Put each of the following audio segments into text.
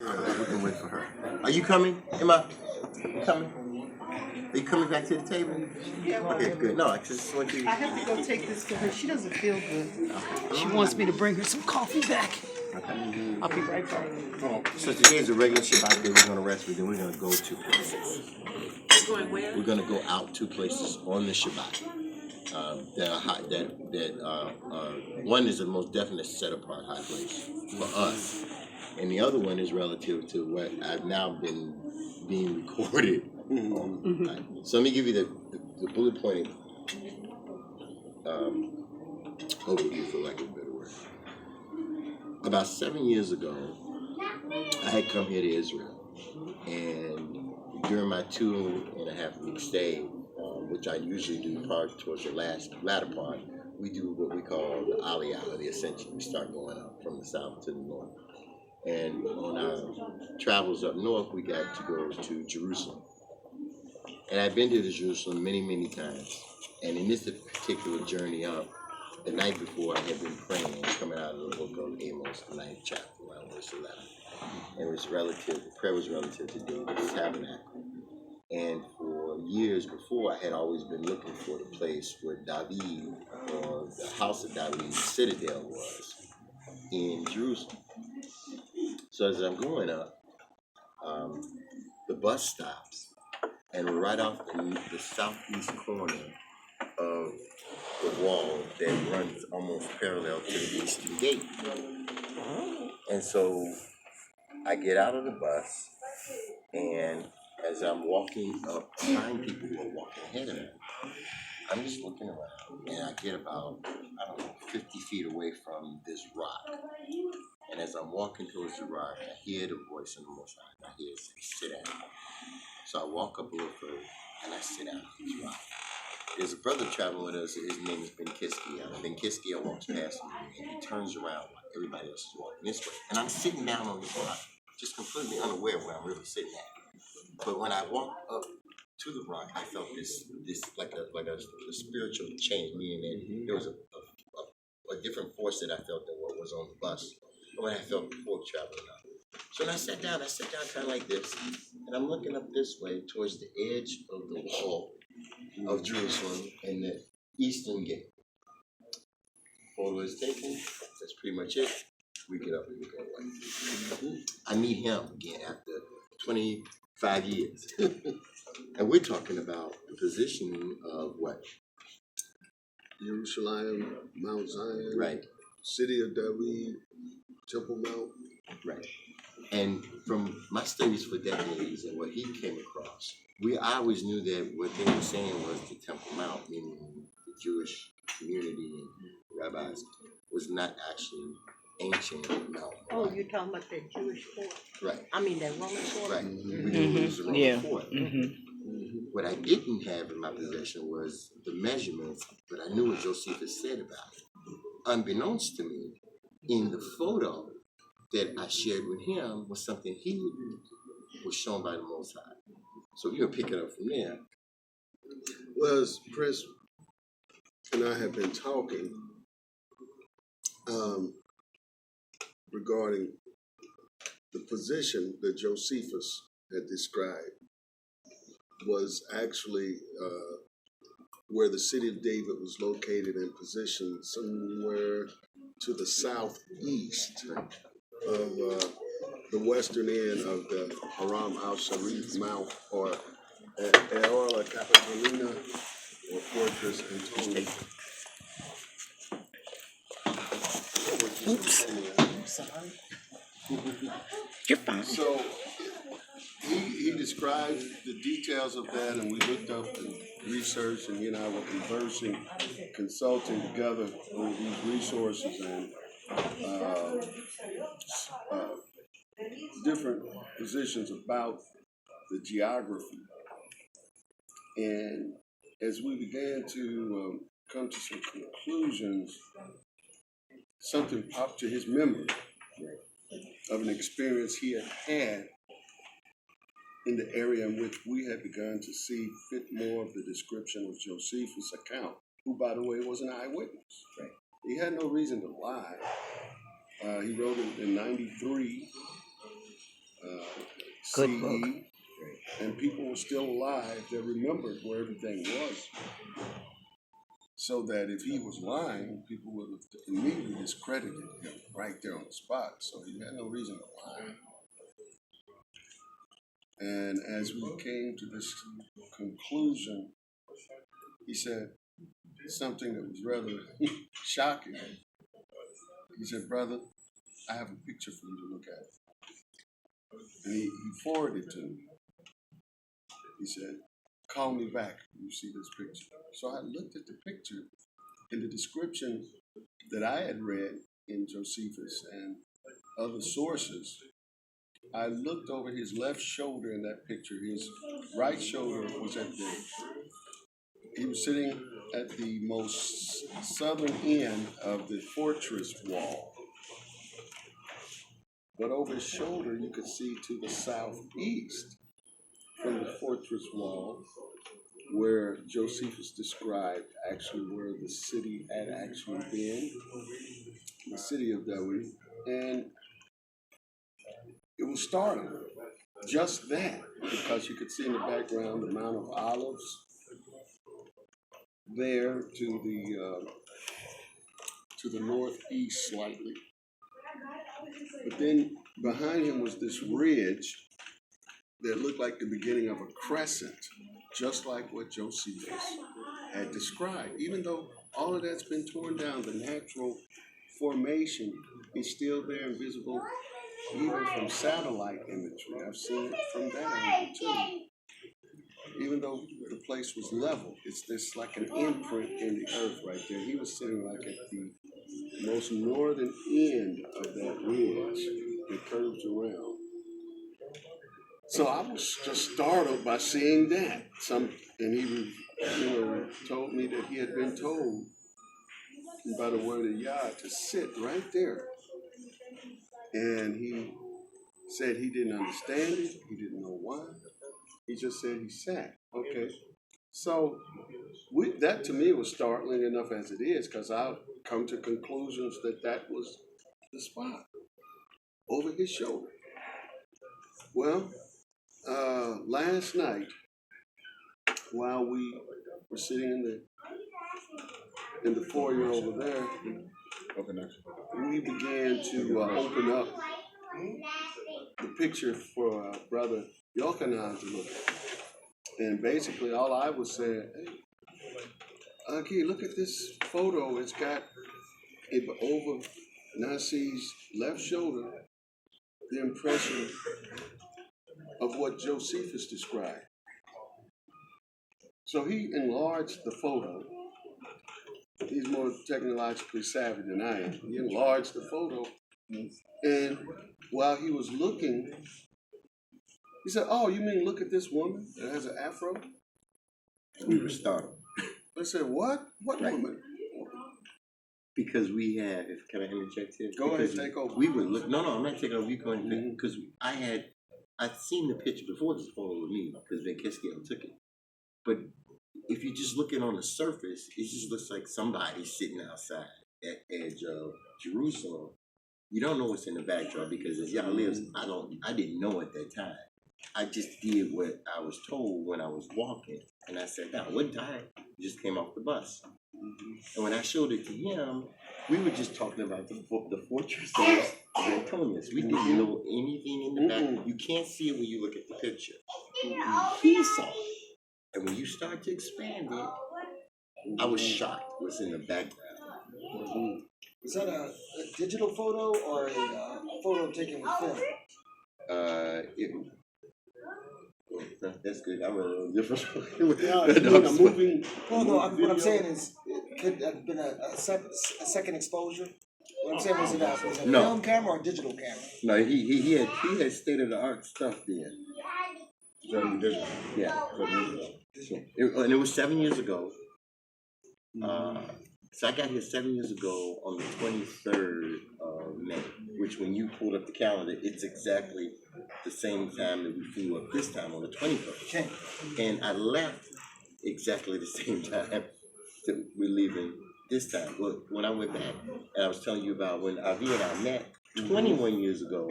We can wait for her. Are you coming, Emma? Coming? Are you coming back to the table? Yeah, Okay, good. No, I just want you. I have to go take this to her. She doesn't feel good. She wants me to bring her some coffee back. Okay. I'll be right back. So today is a regular Shabbat day. We're going to rest, but then we're going to go to places. Going where? We're going to go out to places on the Shabbat. That are hot. One is the most definite set apart high place for us, and the other one is relative to what I've now been being recorded. Right. So let me give you the bullet pointed overview, for lack of a better word. About 7 years ago, I had come here to Israel, and during my 2.5-week stay, which I usually do towards the latter part, we do what we call the Aliyah, or the Ascension. We start going up from the south to the north. And on our travels up north, we got to go to Jerusalem. And I've been to Jerusalem many, many times. And in this particular journey up, the night before, I had been praying, coming out of the book of Amos, the 9th chapter, around verse 11. And the prayer was relative to David's tabernacle. And for years before, I had always been looking for the place where David, or the house of David's citadel, was in Jerusalem. So as I'm going up, the bus stops, and we're right off the southeast corner of the wall that runs almost parallel to the eastern gate. And so I get out of the bus, and as I'm walking up behind people who are walking ahead of me, I'm just looking around, and I get about, 50 feet away from this rock. And as I'm walking towards the rock, I hear the voice of the Most High. I hear it say, sit down. So I walk up a little further, and I sit down on this rock. There's a brother traveling with us, and his name is Ben Kiski. Ben Kiski walks past me, and he turns around while everybody else is walking this way. And I'm sitting down on this rock, just completely unaware of where I'm really sitting at. But when I walked up to the rock, I felt this like a spiritual change, meaning that there was a different force that I felt than what was on the bus, or when I felt before traveling up. So when I sat down kind of like this, and I'm looking up this way towards the edge of the wall of Jerusalem and the eastern gate. Photo is taken. That's pretty much it. We get up and we go away. I meet him again after 25 years. And we're talking about the positioning of what? Jerusalem, Mount Zion, right? City of David, Temple Mount, right? And from my studies for decades and what he came across, I always knew that what they were saying was the Temple Mount, meaning the Jewish community and rabbis, was not actually ancient Mount. Oh, you're talking about that Jewish fort? Right. I mean that Roman fort? Right. We knew it was a Roman fort. What I didn't have in my possession was the measurements, but I knew what Josephus said about it. Unbeknownst to me, in the photo that I shared with him was something he was shown by the Most High. So we'll pick it up from there. Well, as Prince and I have been talking regarding the position that Josephus had described was actually where the city of David was located and positioned somewhere to the southeast of the western end of the Haram al-Sharif Mount, or Eola Capitolina, or Fortress Antonia. Oops. I'm sorry. You're fine. So he described the details of that, and we looked up and researched, and he and I were conversing, consulting together on these resources and different positions about the geography. And as we began to come to some conclusions, something popped to his memory of an experience he had had in the area in which we had begun to see fit more of the description of Josephus' account, who, by the way, was an eyewitness. Right. He had no reason to lie. He wrote it in 93, Good book. CE, and people were still alive that remembered where everything was. So that if he was lying, people would have immediately discredited him right there on the spot. So he had no reason to lie. And as we came to this conclusion, he said something that was rather shocking. He said, "Brother, I have a picture for you to look at." And he forwarded it to me. He said, "Call me back when you see this picture." So I looked at the picture, and the description that I had read in Josephus and other sources, I looked over his left shoulder in that picture. His right shoulder was he was sitting at the most southern end of the fortress wall. But over his shoulder, you could see to the southeast from the fortress wall, where Josephus described actually where the city had actually been, the city of David. And it was startling, just that, because you could see in the background the Mount of Olives there to the northeast slightly. But then behind him was this ridge that looked like the beginning of a crescent, just like what Josephus had described. Even though all of that's been torn down, the natural formation is still there and visible even from satellite imagery. I've seen it from that angle too. Even though the place was level, it's like an imprint in the earth right there. He was sitting like at the most northern end of that ridge that curves around. So I was just startled by seeing that. And he told me that he had been told by the word of Yah to sit right there. And he said he didn't understand it. He didn't know why. He just said he sat. Okay. So that to me was startling enough as it is, because I've come to conclusions that was the spot over his shoulder. Well, last night, while we were sitting in the foyer over there, we began to open up the picture for Brother Yochanan to look at. And basically all I was saying, hey, okay, look at this photo. It's got over Nasi's left shoulder the impression of what Josephus described. So he enlarged the photo. He's more technologically savvy than I am. He enlarged the photo. And while he was looking, he said, "Oh, you mean look at this woman that has an afro?" We were startled. I said, "What? What woman?" Because we had, can I interject here? Go ahead, take over. We were looking, no, I'm not taking over, you going to, because I'd seen the picture before this photo with me, because Van Kiskiel took it. But if you're just looking on the surface, it just looks like somebody sitting outside at the edge of Jerusalem. You don't know what's in the backdrop, because as y'all lives, I didn't know at that time. I just did what I was told when I was walking, and I sat down. One time, just came off the bus. And when I showed it to him, we were just talking about the fortress of Antonius. We didn't know anything in the back. You can't see it when you look at the picture. He saw it. And when you start to expand it, I was shocked what's in the background. Is that a digital photo or a photo taken with film? That's good. I read a little different. Moving. Well, no. What I'm saying is, it could have been a second exposure. What I'm saying was it a film camera or a digital camera? No, he had state of the art stuff there. Digital. Yeah. And it was 7 years ago. So I got here 7 years ago on the 23rd of May, which when you pulled up the calendar, it's exactly the same time that we flew up this time on the 21st. Okay. And I left exactly the same time that we're leaving this time. Look, when I went back, and I was telling you about when Avi and I met 21 years ago,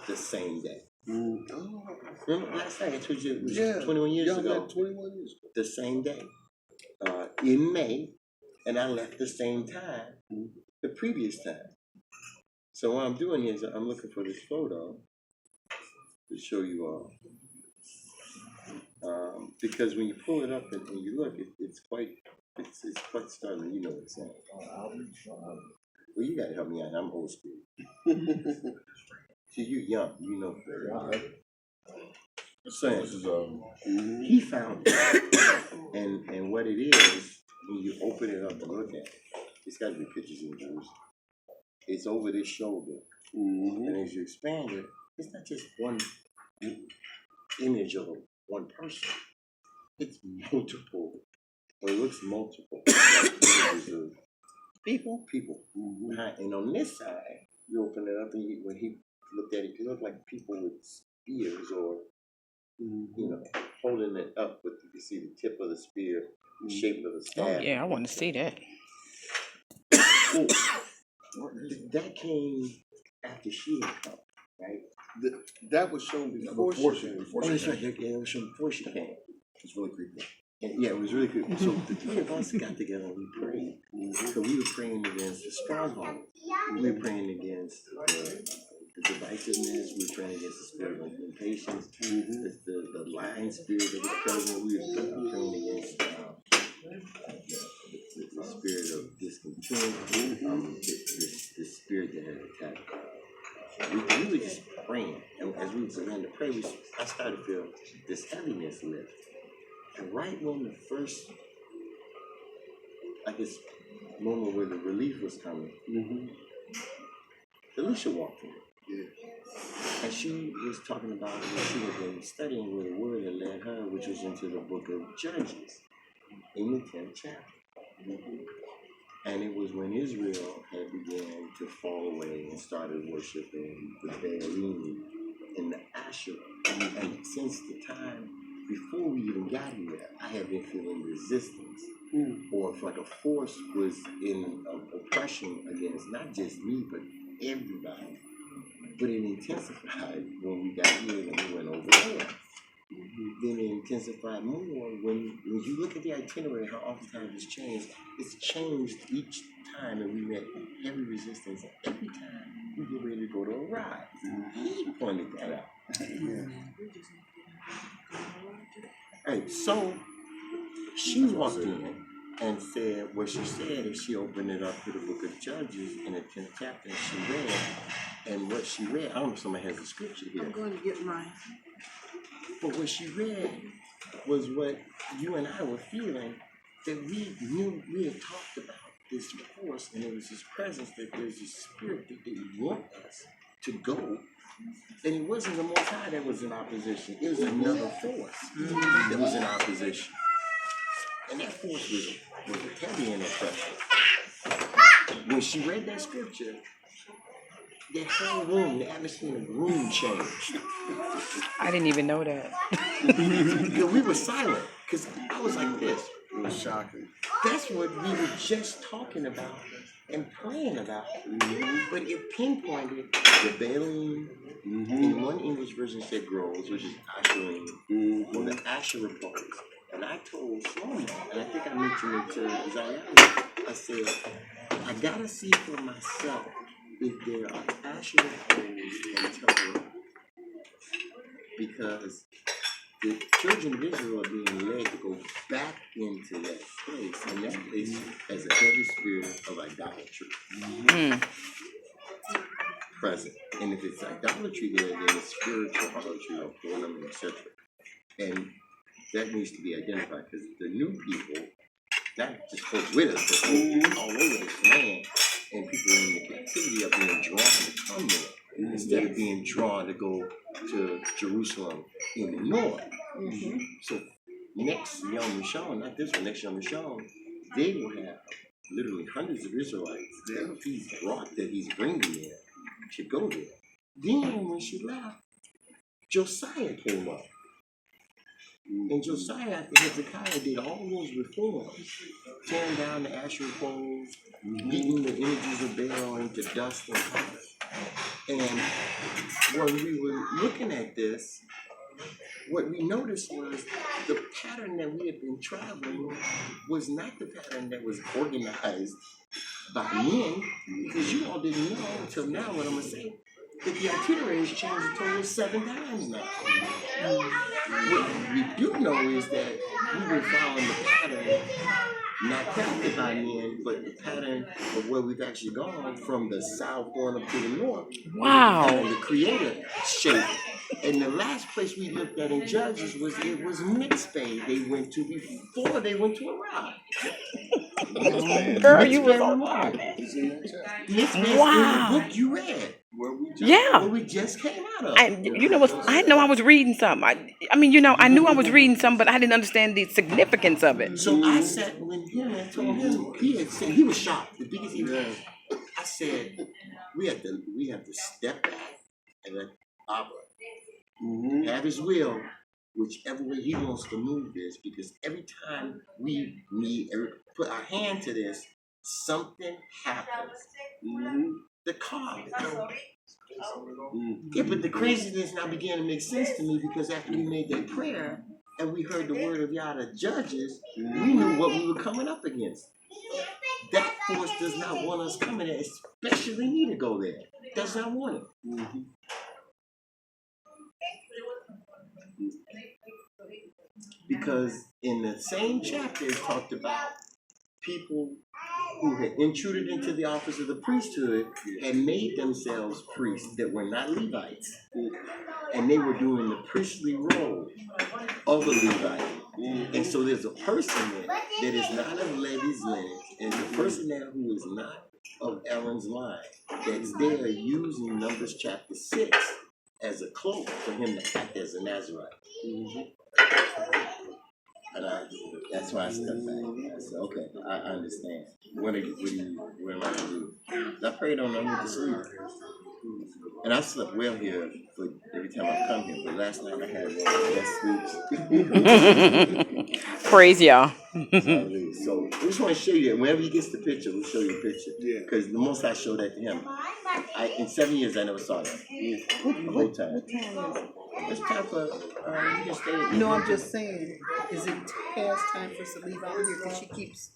the same day. Remember last night I told you it was Yeah. 21 years Y'all ago. met 21 years ago. The same day, in May, and I left the same time, the previous time. So what I'm doing is I'm looking for this photo to show you all. Because when you pull it up and you look, it's quite startling. You know what it's saying. Well, you gotta help me out. I'm old school. See, you're young. You know better. So This is he found it, and what it is when you open it up and look at it, it's got to be pictures in Jerusalem. It's over this shoulder, and as you expand it, it's not just one image of one person. It's multiple, or it looks multiple images of people. And on this side, you open it up, and when he looked at it, it looked like people with spears or, you know, holding it up, but you can see the tip of the spear, the shape of the staff. Oh yeah, I want to see that. That came after she had come, right? That was shown before she came. Oh, that's right. Yeah, it was shown before she came. It's really creepy. And yeah, it was really cool. So the three of us got together and we prayed. So we were praying against the stronghold. We were praying against the divisiveness. We were praying against the spirit of impatience, the lying spirit that was present. We were praying against the spirit of discontent, the spirit that had attacked. We were just praying. And as we began to pray, I started to feel this heaviness lift. And right when the first, I guess, moment where the relief was coming, Alicia walked in. Yeah. And she was talking about what she had been studying where the word had led her, which was into the book of Judges, in the 10th chapter. And it was when Israel had began to fall away and started worshiping the Baalim and the Asherah. And since the time before we even got here, I had been feeling resistance, or if like a force was in oppression against not just me, but everybody. But it intensified when we got here and we went over there. Then it intensified more when you look at the itinerary, how oftentimes it's changed each time, and we met heavy resistance every time we get ready to go to a ride. He pointed that out. Right, so she walked in and said what she said, and she opened it up to the book of Judges in the 10th chapter, and she read, and what she read, I don't know if somebody has the scripture here. I'm going to get mine. But what she read was what you and I were feeling, that we knew, we had talked about this force, and it was this presence, that there's this spirit that didn't want us to go. And it wasn't the Most High that was in opposition. It was another force that was in opposition. And that force was heavy in oppression. When she read that scripture, that whole room, the atmosphere in the room changed. I didn't even know that. We were silent, because I was like this. It was shocking. That's what we were just talking about and praying about. But it pinpointed the Baalim. In one English version said groves, which is Asherim, or the Asherah poles. And I told Shlomo, and I think I mentioned it to Zion, I said, I gotta see for myself if there are Asherah poles in Torah, because the children of Israel are being led to go back into that place, and that place has a heavy spirit of idolatry present. And if it's idolatry there, then it's spiritual idolatry of ornament, etc. And that needs to be identified, because the new people, not just folks with us, but all over this land, and people in the captivity are being drawn to come there, instead of being drawn to go to Jerusalem in the north. So next Yom Rishon, not this one, next Yom Rishon, they will have literally hundreds of Israelites that he's bringing there to go there. Then when she left, Josiah came up. And Josiah, after Hezekiah, did all those reforms, tearing down the Asherah poles, beating the images of Baal into dust and fire. And when we were looking at this, what we noticed was the pattern that we had been traveling was not the pattern that was organized by men, because you all didn't know until now what I'm going to say, that the itinerary has changed a total of 7 times now. What we do know is that we've been following the pattern, not crafted by men, but the pattern of where we've actually gone from the south going up to the north. Wow. And the creator shape. And the last place we looked at in Judges was Mitzvah. They went to before they went to Iraq. Girl, you was on time. Mitzvah Wow. in the book you read. Yeah. Where we just came out of. You know what? I know I was reading something. I mean, you know, I knew I was reading something, but I didn't understand the significance of it. So I sat with him and told him, he had said, he was shocked. The biggest he was. I said, we have to step back and let Abba have his will, whichever way he wants to move this, because every time we put our hand to this, something happens. The car. Yeah, but the craziness now began to make sense to me, because after we made that prayer and we heard the word of Yah to Judges, we knew what we were coming up against. That force does not want us coming there, especially me to go there. Does not want it. Because in the same chapter it talked about people who had intruded into the office of the priesthood had made themselves priests that were not Levites. And they were doing the priestly role of a Levite. And so there's a person there that is not of Levi's lineage, and the person there who is not of Aaron's line, that's there using Numbers chapter 6 as a cloak for him to act as a Nazarite. And that's why I stepped back. I said, okay, I understand. What am I going to do? I prayed on them to sleep. And I slept well here for every time I come here, but last night I had one of the best sleeps. Praise y'all. So I just want to show you that whenever he gets the picture, we'll show you a picture. Yeah. Because the most I showed that to him, in 7 years I never saw that. The whole time. What time is it? It's time for you can stay. No, I'm just saying, is it past time for us to leave out here? Because she keeps,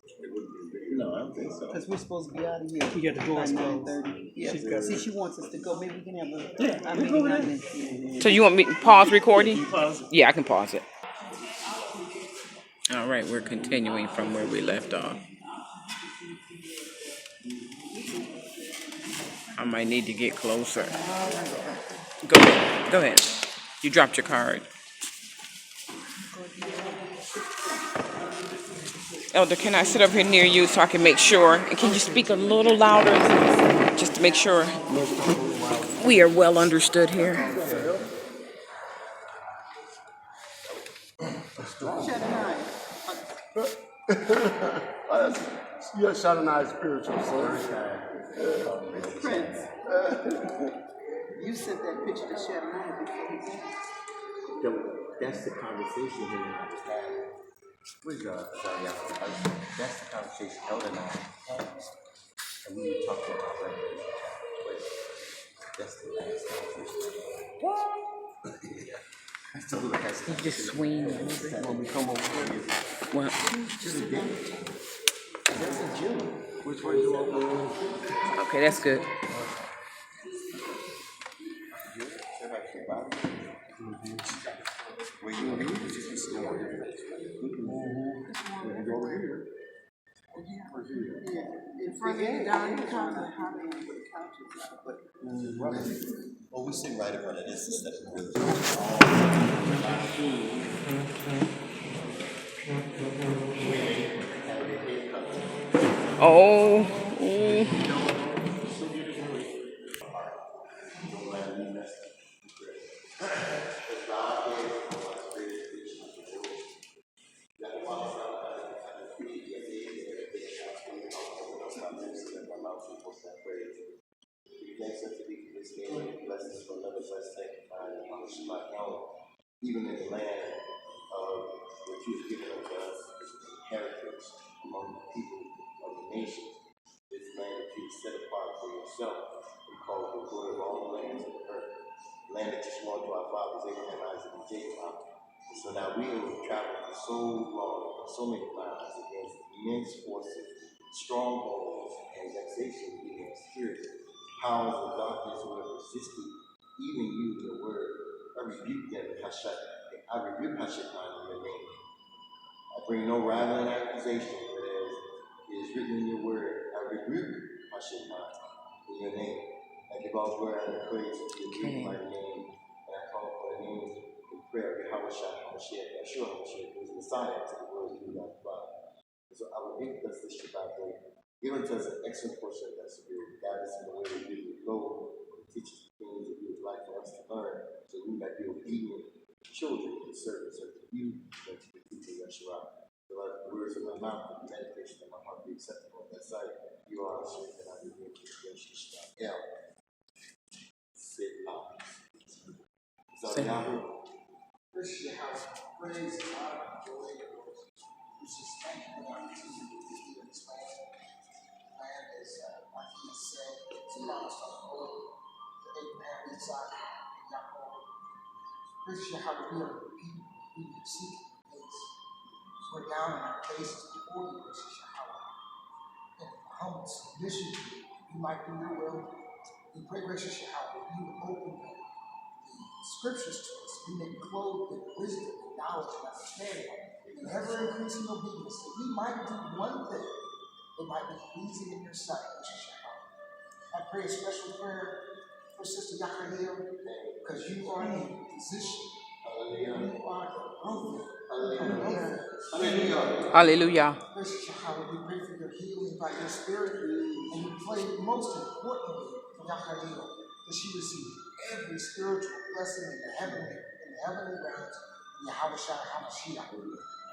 No, I don't think so. because we're supposed to be out of here. We got the doors by closed. 9:30. Yeah. See, she wants us to go. Maybe we can have Yeah, a we'll meeting go on there. this. So you want me to pause recording? You pause it. Yeah, I can pause it. All right, we're continuing from where we left off. I might need to get closer. Go ahead. Go ahead. You dropped your card. Elder, can I sit up here near you so I can make sure? And can you speak a little louder just to make sure we are well understood here? You're Shaddai spiritual, so. Prince, you sent that picture to Shabbat before he died. That's the conversation that I was having. Where's that's the conversation Elder and I had. And we were talking about revelation chapter 12. That's the last conversation. That's the last You just swing. when we come over here. Well, Just a day. That's in June. Which way you want to go? okay, that's good. Where you want to go? We can go over here. In front of you, down the counter, how do you put the couches? Well, we sit right in front of this instead of really. Oh. Even in the land of what you've given unto us as heritage among the people of the nations, this land that you set apart for yourself, we call it the glory of all the lands of the earth. Land that you swore to our fathers, Abraham, Isaac, and Jacob. So now we have traveled for so long, so many miles against immense forces, strongholds, and vexation against spirit, powers of darkness who have resisted even you in your word. I rebuke them, Hashem. I rebuke Hashem in your name. I bring no rival accusation, but as it is written in your word, I rebuke Hashem in your name. I give all glory and praise to your great mighty name, and I call upon the name in prayer, Yahweh HaMashiach, Yeshua HaMashiach, who is Messiah to the world you God the Father. And so I will give us this Shabbat day. Give unto us an excellent portion of that spirit, guide us in the way that we would go, and teach us the things that you would like for us to learn, so we might be obedient children and servants unto you and to the teaching of Yeshua. So let the words of my mouth and the meditation of my heart be acceptable in thy sight. You are our strength and our redeemer. Yeshua. Yeah. Sit up. So Yahweh. Praise your house. Praise God and joy. We just thank you for the opportunity to be in this land. Land is, like he said, it's promised on the Lord to Abraham, Isaac, and Jacob. Praise your house. We are the people who seek your face. So we're down on our faces before you, praise your house. In humble submission to you, you might do your will. We pray, gracious Yahweh, that you would open the scriptures to us. We may be clothed with wisdom and knowledge and understanding and ever-increasing obedience, that we might do one thing that might be pleasing in your sight, gracious Yahweh. I pray a special prayer for Sister Yahweh, because you are in position. You are the rover. Hallelujah. Hallelujah. Gracious Yahweh, we pray for your healing by your spirit, and we pray most importantly for Yahweh, that she receive every spiritual blessing in the heavenly realms in Yahweh HaMashiach.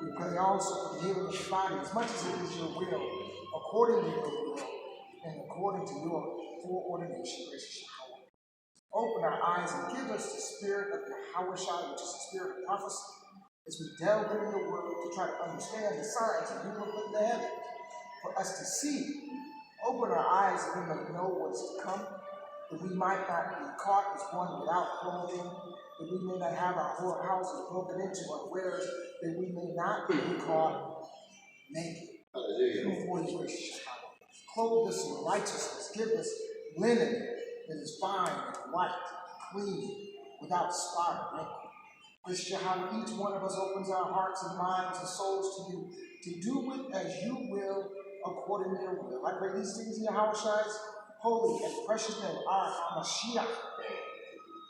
We pray also for the healing of the body, as much as it is your will, according to your will, and according to your foreordination, gracious Yahweh. Open our eyes and give us the spirit of Yahweh, which is the spirit of prophecy, as we delve into your word to try to understand the signs that you will put in the heaven for us to see. Open our eyes that we may know what is to come, that we might not be caught as one without clothing, that we may not have our whole houses broken into unawares, that we may not be caught naked. Before you, gracious Yahweh. Clothe us in righteousness. Give us linen that is fine and white, clean, without spot or wrinkle. Gracious Yahweh, each one of us opens our hearts and minds and souls to you, to do it as you will, according to your will. I pray these things in Yahweh Shai's holy and precious name, our HaMashiach.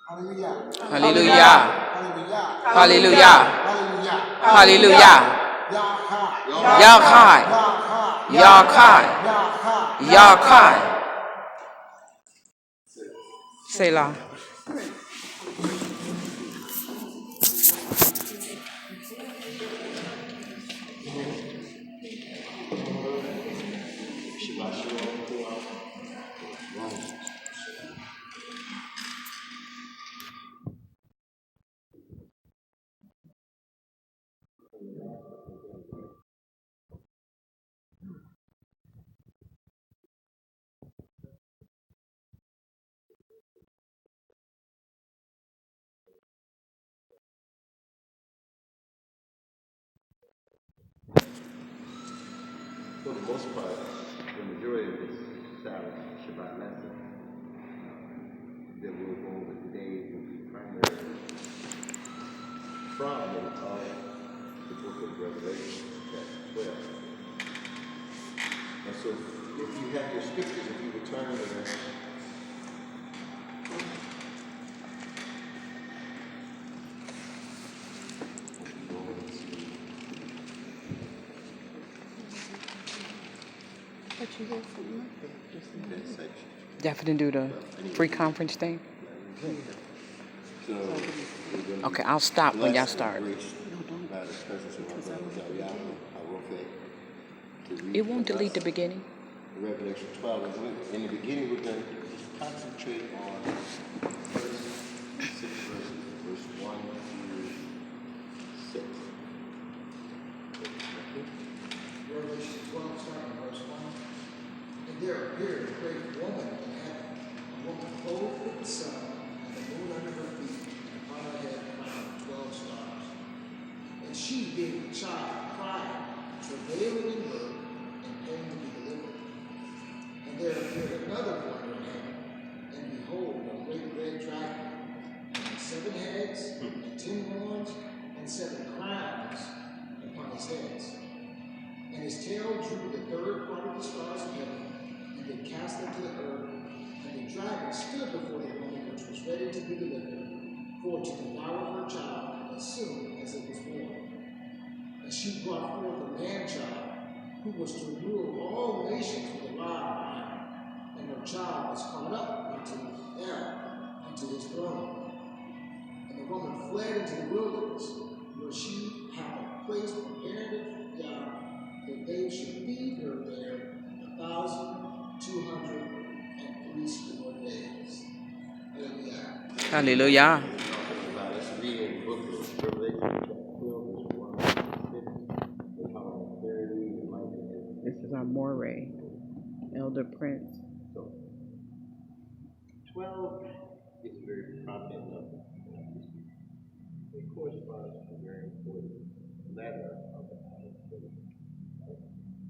Hallelujah. Hallelujah. Hallelujah. Hallelujah. Hallelujah. Hallelujah. Yahai. Yahai. Yahai. Yahai. Selah. For the most part, the majority of this Sabbath Shabbat lesson that we'll go over today will be primarily from and of the book of Revelation, chapter 12. And so, if you have your scriptures, if you would turn to them, that section. Definitely do the free conference thing. So, we're going to Okay, I'll stop when y'all blessed start. and graced by the presence of our brother Yahweh, to read It won't for delete us the beginning. Revelation 12. And in the beginning, we're going to just concentrate on the first 6 verses, verse 1 through 6. Revelation 12, starting verse 1. And there appeared a great woman in heaven, a woman clothed with the sun, and the moon under her feet, and upon her head a crown of 12 stars. she gave the child, crying, travailing in birth, and pain to be delivered. And there appeared another wonder in heaven, and behold, a great red dragon, having 7 heads, and 10 horns, and 7 crowns upon his heads. And his tail drew the third part of the stars of heaven, and they cast them to the earth. And the dragon stood before the woman which was ready to be delivered, for to devour her child as soon as it was born. And she brought forth a man-child, who was to rule all nations with a rod of iron. And her child was caught up into his throne. And the woman fled into the wilderness, where she had a place prepared of God, that they should feed her there 1,260 days. Hallelujah. Hallelujah. Let's read in the book of Revelation, chapter 12, verse 1 to 6. This is our moray, Elder Prince. So, 12 is a very prominent number. It corresponds to a very important letter of the alphabet.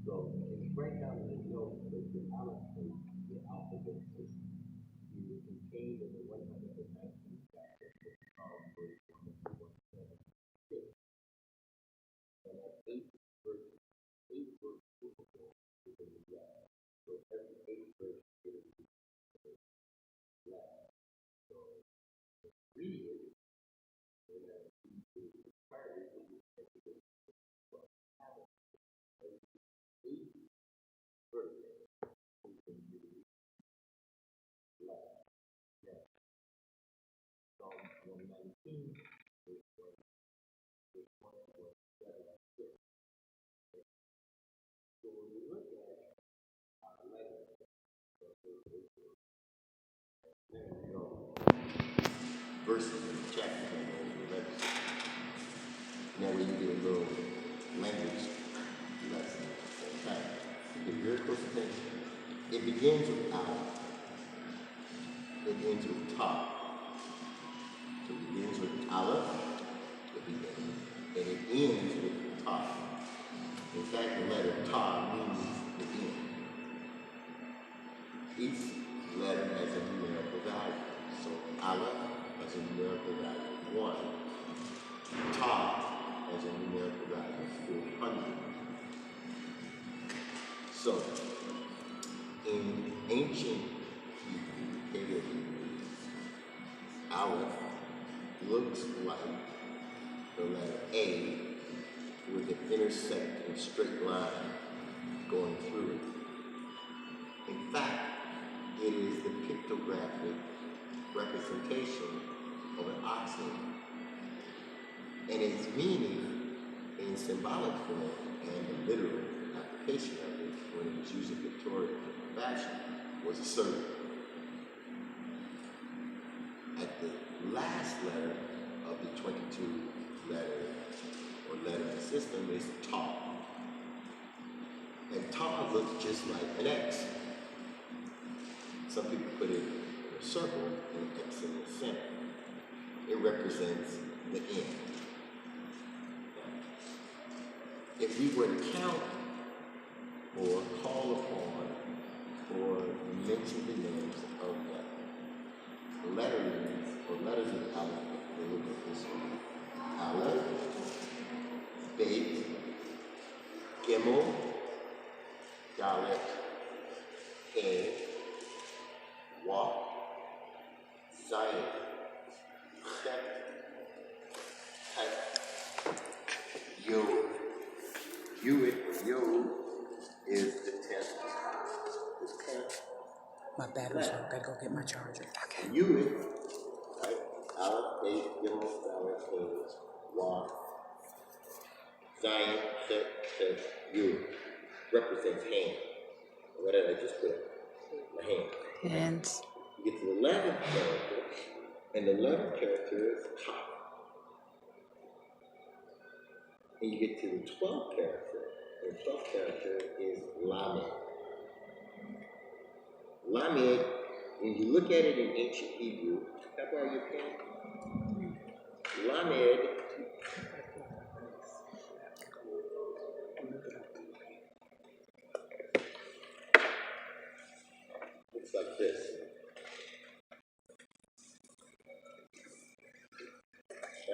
So, it's right down in the note that the alphabet system is contained in the 119th chapter of verse 1 to 176. And at 8 verse 4 is in the left. So every 8 verse is in the left. So read it, and we require it to be every 8 verse is in the left. Yes. Psalm 119, verse 1 to 176. So when we look at our letter, there we go. Verses in the chapter and those letters. Now when you get a little language lesson at time, pay very close attention. It begins with Aleph. It ends with Ta. So it begins with Aleph, the beginning, and it ends with Ta. In fact, the letter Ta means the end. Each letter has a numerical value. So Aleph has a numerical value of 1. Ta has a numerical value of 400. So, in ancient Hebrew, Aleph looks like the letter A with an intersecting straight line going through it. In fact, it is the pictographic representation of an oxen, and its meaning in symbolic form and the literal application of it when it was used in Victorian fashion was a serpent. At the last letter of the 22 letter or lettering system is Ta. And Ta looks just like an X. Some people put it in a circle and an X in the center. It represents the end. If we were to count or call upon or mention the names of the letterings or letters of the alphabet, they look at this one. Aleph, Bet, Gimel, Dalet, He, Waf, Zayin, Chet, Tet, Yod. Yud is the 10th. My battery's low. Gotta go get my charger. Okay. Yud, right? Aleph, Bet, Gimel, Dalet, He, Waf, Zayin, Chet, Yud represents hand. What did I just put? My hand. Hands. You get to the 11th character, and the 11th character is Ta. And you get to the 12th character, and the 12th character is Lamed. Lamed, when you look at it in ancient Hebrew, can I borrow your pen? Lamed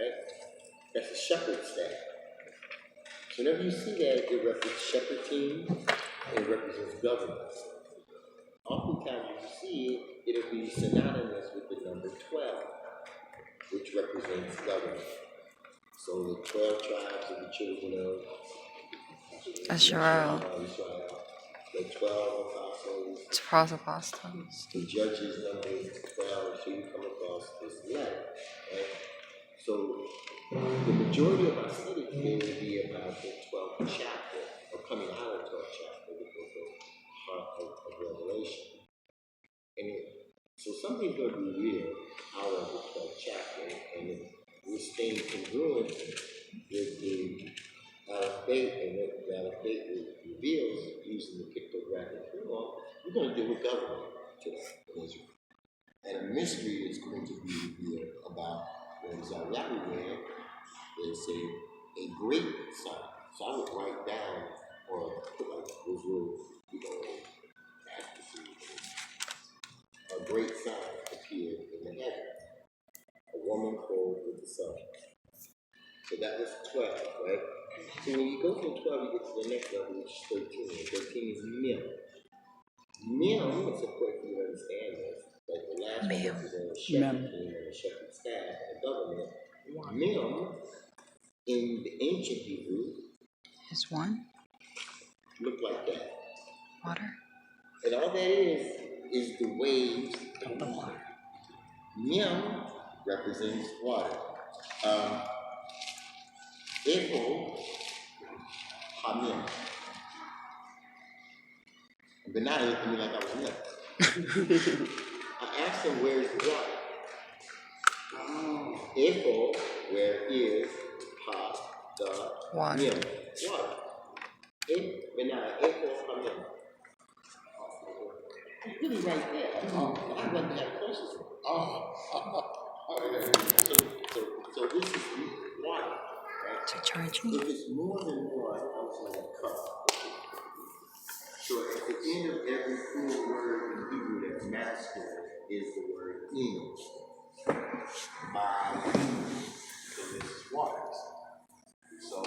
right? That's a shepherd staff. So whenever you see that, it represents shepherd team and it represents government. Oftentimes when you see it, it'll be synonymous with the number 12, which represents government. So the 12 tribes of the children of Israel. The 12 apostles. 12 apostles. The judges number 12, so you come across this letter, right? So the majority of our study today will be about the 12th chapter, or coming out of the 12th chapter, the book of Revelation. So something's going to be real out of the 12th chapter, and we're staying congruent with the faith and what the faith reveals using the pictographic form. We're going to deal with government today in Israel. And a mystery is going to be revealed about what Zariah read. It's a great sign. So I would write down or put like those little, a great sign appeared in the heaven. A woman clothed with the sun. So that was 12, right? So when you go from 12, you get to the next level, which is 13. 13 is Mim. Mim, it's important for you to understand this. Like the last one represents a shepherd team and a shepherd staff and a government. Mim, in the ancient Hebrew, Is one? Look like that. Water? And all that is the waves of the water. Mim represents water. Echo, Hamim. But now they look at me like I was nuts. I asked them, where's the water? Echo, where is the Water. Mim? Water. Echo, Hamim. Really right there. I want to have questions. So this is water, right? To charge me? If it's more than one, it comes in a cup. So at the end of every full word in Hebrew that's masculine is the word in. By so this is waters. So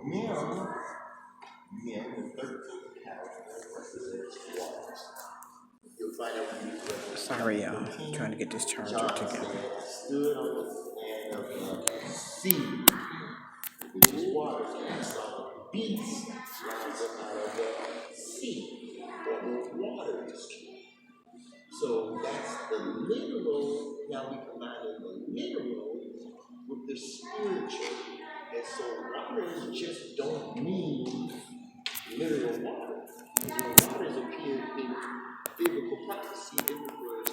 Mim, the 13th character represents waters. You'll find out when you Sorry, y'all. I'm trying to get this charger together. Stood on the land of the sea, which is waters, and I saw the beasts rising out of the sea, or the waters. So that's the literal. Now we combine the literal with the spiritual. And so waters just don't mean literal water. Because when waters appear in biblical prophecy, it refers to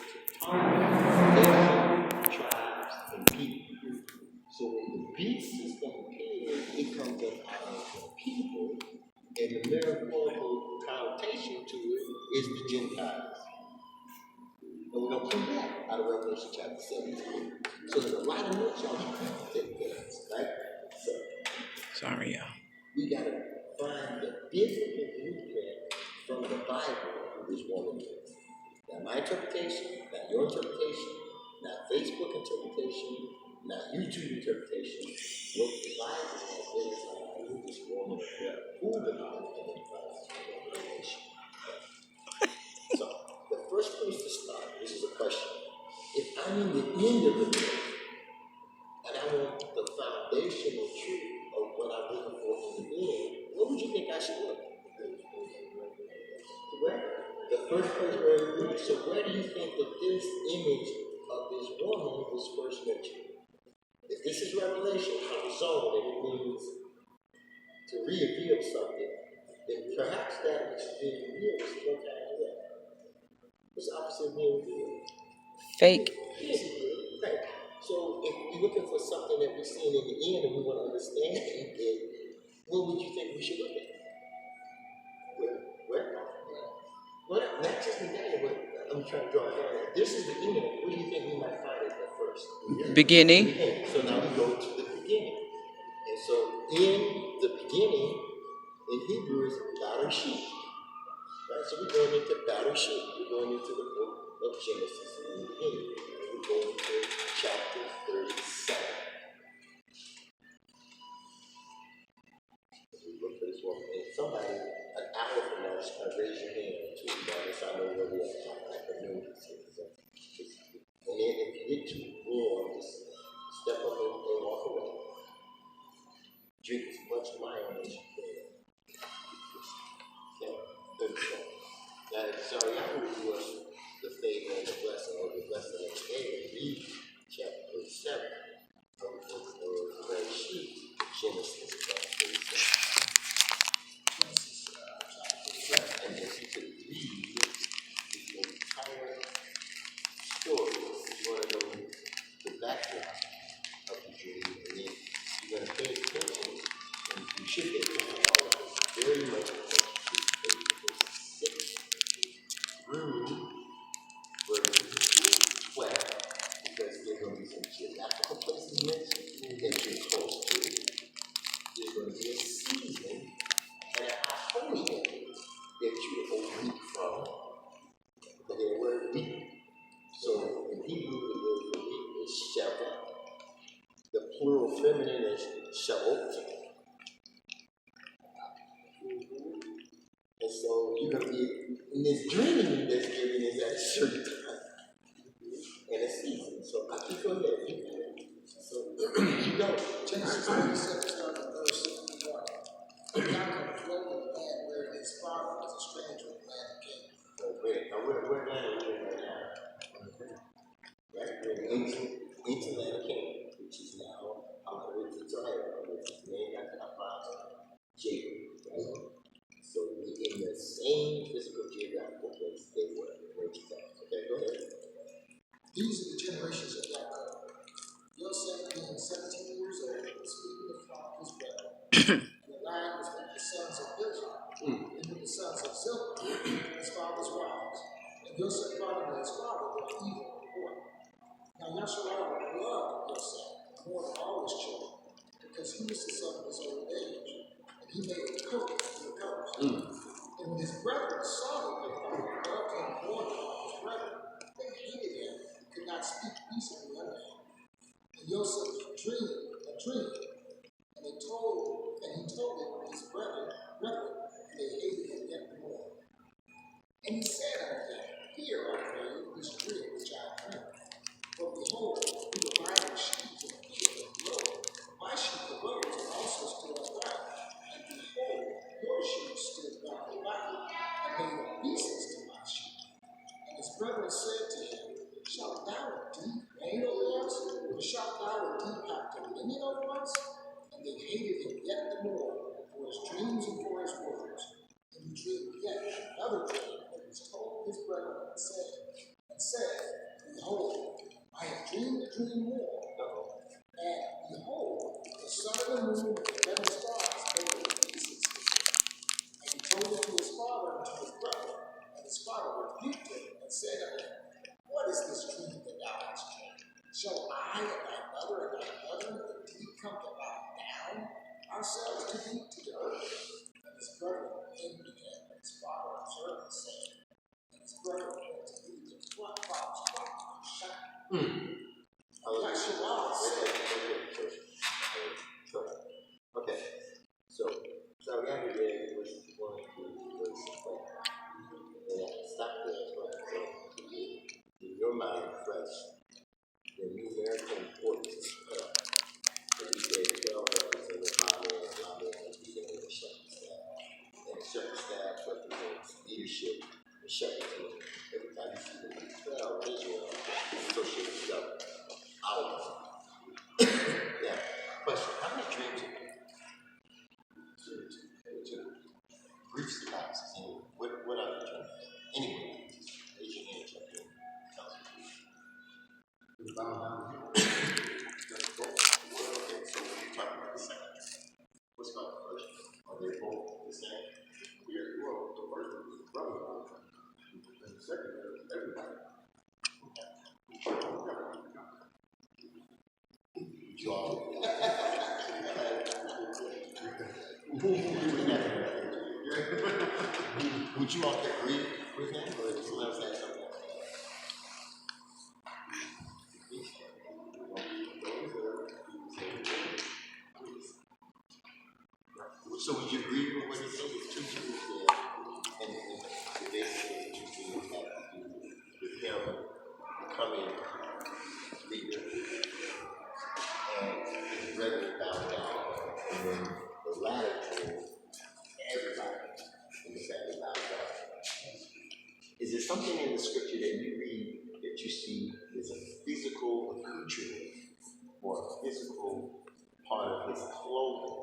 nations, tribes, and people. So when the beast system appears, it comes up out of the people, and the metaphorical connotation to it is the Gentiles. And we're going to come back out of Revelation chapter 17. So there's a lot of notes y'all have to take place, right? So, Sorry, y'all. we got to find the biblical blueprint from the Bible who this woman is. Not my interpretation, not your interpretation, not Facebook interpretation, not YouTube interpretation. What the Bible identifies who this woman is, who the Bible identifies as revelation. So, the first place to start, this is a question. If I'm in the end of the book, and I want the foundational truth of what I'm looking for in the end, what would you think I should look? Where? The first place where it reads. So where do you think that this image of this woman was first mentioned? If this is revelation on its own, and it means to reveal something, then perhaps that which is being revealed is what kind of what? What's the opposite of being revealed? Fake. Right. So if we're looking for something that we're seeing in the end and we want to understand it, what would you think we should look at? Where? Well, not just the end, but I'm trying to draw a line. This is the end. What do you think we might find at first? Beginning. So now we go to the beginning. And so in the beginning, in Hebrew, is Bereshit. Right? So we're going into Bereshit. We're going into the book of Genesis in the beginning. And we're going into chapter 37. raise your hand too, so I know where we are. I can know this. And then if you get too warm, just step up and walk away. Drink as much wine as you can. Okay, good. Now, sorry, I will do us the favor and the blessing of the blessing of the day. Read chapter 7 of the book of Bereshit, Genesis chapter 7. And if you could read the entire story, you want to know the background of the dream, and then you're going to pay attention, and you should pay attention, very much attention to the 6th room, verse 12, because there are going to be some geographical places mentioned that you're close to. There's going to be a season and a holy day that you're oblique from. The word week. So in Hebrew, the word for week is Shabbat. The plural feminine is Shabbat. And so you're going to be in this dream that's given is at a certain time and a season. So I keep going there. So you don't. Genesis 37 starting at verse 61. Yaakov dwelt in the land where his father was a stranger in the land of Canaan. Oh, wait. Now, where land are we in right now? Right? We're in ancient land of Canaan, which is now which is named after our father, Jacob. Right? So we're in the same physical geographical place they were in ancient times. Okay, go ahead. These are the generations of Yaakov. Yosef being 17 years old, was feeding the flock of his brethren. And the lad was with the sons of Bilhah, and with the sons of Zilpah, his father's wives. And Yosef thought of his father with evil report. Now Yasharal loved Yosef more than all his children, because he was the son of his old age, and he made a coat for the coat. And when his brethren saw that their father loved him more than all his brethren, they hated him and could not speak peaceably unto him. And Yosef dreamed a dream, and he told it to his brethren, and they hated him yet the more. And he said unto them, Hear, I pray, this dream which I have dreamed. For behold, we were riding sheep in the field of the road. My sheep arose and also stood upright. And behold, your sheep stood round about, and made obeisance to my sheep. And his brethren said to him, Shalt thou indeed reign over us? Or shalt thou indeed have dominion over us? And they hated him yet the more for his dreams and for his words. And he dreamed yet another dream that was told his brethren and said, Behold, I have dreamed a dream more. And behold, the sun and the moon and the 11 stars made obeisance to him. And he told it to his father and to his brother. And his father rebuked him and said unto him, What is this dream that thou hast dreamed? Shall I and thy mother and thy brethren indeed come to bow down ourselves to thee to the earth? And his brethren envied him, and his father observed the same. And his brethren went to lead the flock and shot. Okay, so we have to read verses 1 through verse 4. And I stop there as well. So, in your mind, fresh, the numerical importance is 12. So we say 12 represents Amen, and beginning of the shepherd staff. And the shepherd staff represents leadership, the shepherd team. Every time you see the 12 Israel, it's associated with government. Now, question, how many dreams have you had? Two. Brief synopsis. What are the dreams? Anyway, raise your hand, jump in. Tell us. That's both. Okay, so when you talk about the second, what's about the first? Are they both the same? Yeah, well, the first one is brother, and the second one is everybody. You all. Would you all agree with him, or does someone else have something else? So would you agree with what he said? It's two dreams there, and basically introducing with him becoming leader and Reverend bowed down. And then the latter told everybody in the family bowed down. Is there something in the scripture that you read that you see is a physical accoutrement or a physical part of his clothing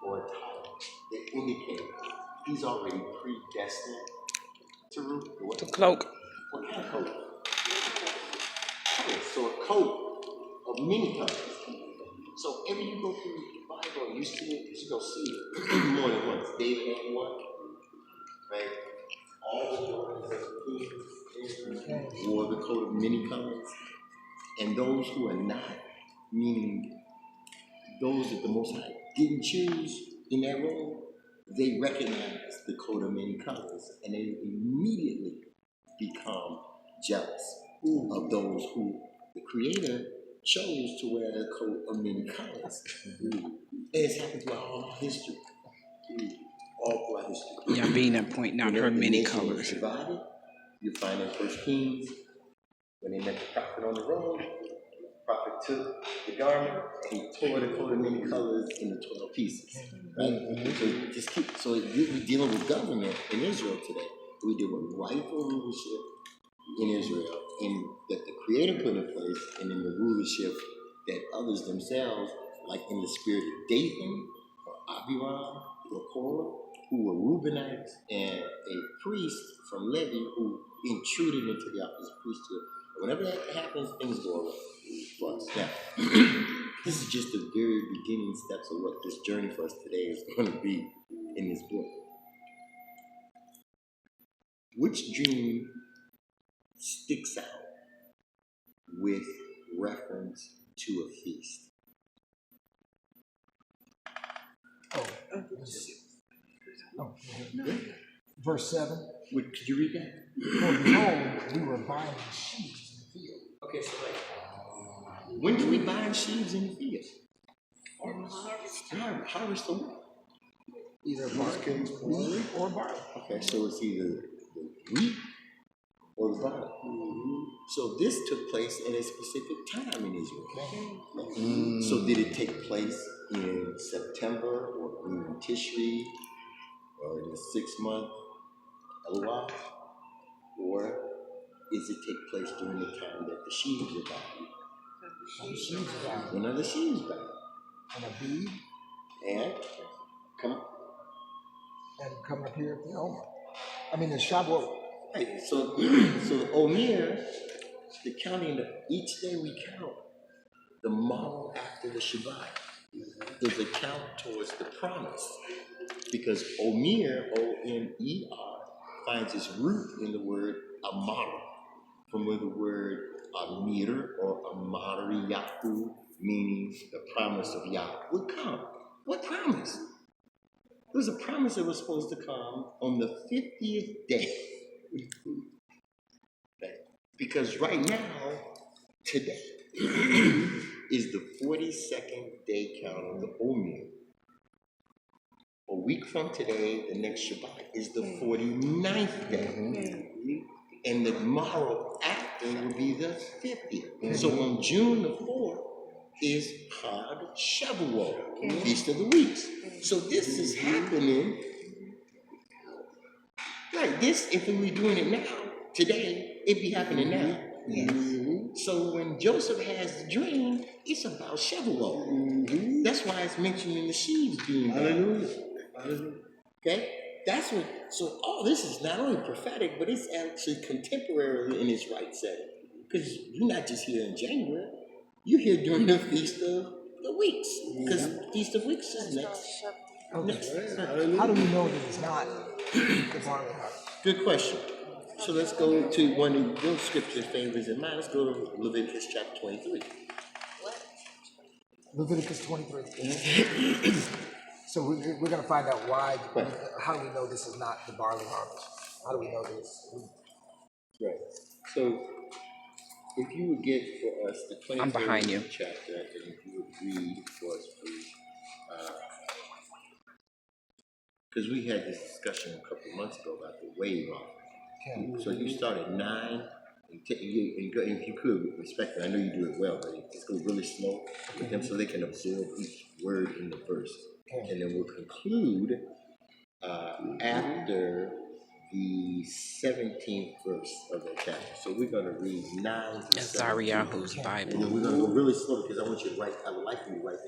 or attire that indicates he's already predestined to rule? The cloak. What kind of coat? Okay, so a coat of many colors. So every you go through the Bible, you see it, you go see it more than once. David had one, right? All the daughters of the king wore the coat of many colors. And those who are not, meaning those that the Most High didn't choose in that role, they recognize the coat of many colors and they immediately become jealous of those who the Creator chose to wear a coat of many colors. And it's happened throughout all history. All throughout history. Yabina pointing out her many colors. Divided, you find in 1 Kings, when they met the prophet on the road, the prophet took the garment and he tore the coat of many colors into 12 pieces. Right? So just keep, so we're dealing with government in Israel today. We deal with rightful rulership in Israel, and that the Creator put in place, and in the rulership that others themselves, like in the spirit of Dathan or Abiram or Korah, who were Reubenites, and a priest from Levi who intruded into the office of priesthood. Whenever that happens, things go away for us. Now, this is just the very beginning steps of what this journey for us today is going to be in this book. Which dream sticks out with reference to a feast? Verse 7. Could you read that? For behold, we were buying sheaves in the field. Okay, so like, when do we bind sheaves in the field? Harvest the what? Either wheat or barley. Okay, so it's either the wheat or the barley. So this took place at a specific time in Israel. So did it take place in September or in Tishri or in the 6th month Elul? Or is it take place during the time that the sheaves are bound? When are the sheaves bound? And a bead. And come up here at the Omer. I mean, the Shabbat. right. So the Omer, the counting of each day we count, the morrow after the Shabbat, is a count towards the promise. Because Omer, O-M-E-R, finds its root in the word Amar, from where the word Amir or Amariyahu, meaning the promise of Yah, would come. What promise? There was a promise that was supposed to come on the 50th day. Because right now, today, is the 42nd day count of the Omer. A week from today, the next Shabbat is the 49th day. And the morrow after will be the 50th. So on June the 4th is Chag Shavuot, Feast of the Weeks. So this is happening. Right, this, if we were doing it now, today, it'd be happening now. So when Joseph has the dream, it's about Shavuot. That's why it's mentioned in the sheaves being bound. Okay? That's what, so all this is not only prophetic, but it's actually contemporary in its right setting. Because you're not just here in January, you're here during the Feast of the Weeks. Because Feast of Weeks is next. How do we know that it's not the barley harvest? Good question. So let's go to one of your scripture favorites in mine. Let's go to Leviticus chapter 23. Leviticus 23. So we're going to find out why. How do we know this is not the barley harvest? How do we know this? Right. So if you would get for us the 23rd I'm behind you. chapter, and if you would read for us, please. Because we had this discussion a couple of months ago about the wave offering. So you start at 9, and go, if you could, respectfully, I know you do it well, but just go really slow with them so they can absorb each word in the verse. And then we'll conclude after the 17th verse of that chapter. So we're going to read 9 to 17. Zariahu's Bible. And then we're going to go really slow because I want you to write, I would like you to write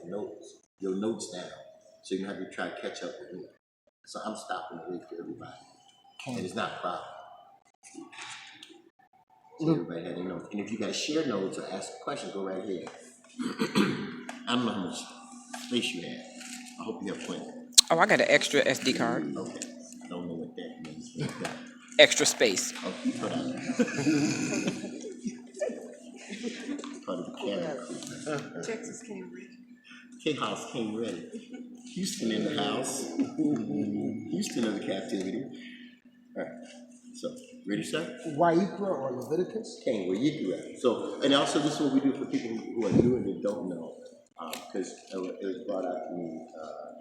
your notes down, so you don't have to try to catch up with me. So I'm stopping to read for everybody. And it's not a problem. So everybody had their notes. And if you got to share notes or ask a question, go right ahead. I don't know how much space you have. I hope you have plenty. Oh, I got an extra SD card. Okay. I don't know what that means. Extra space. Okay, put on. Part of the camera. Texas came ready. K-House came ready. Houston in the house. Houston of the captivity. All right. So, ready, sir? Waikra or Leviticus? Came where you grew up. So, and also this is what we do for people who are new and they don't know. Because it was brought out to me,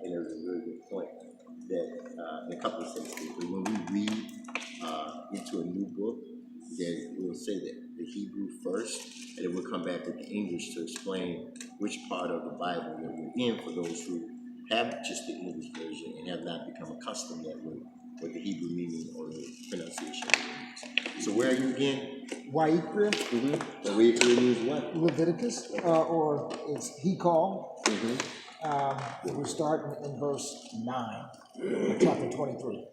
and it was a really good point, that in a couple of senses, that when we read into a new book, that we'll say that the Hebrew first, and then we'll come back with the English to explain which part of the Bible that we're in for those who have just the English version and have not become accustomed yet with what the Hebrew meaning or the pronunciation means. So where are you again? Waikra, The Waikra means what? Leviticus, or it's he called. We're starting in verse 9, chapter 23.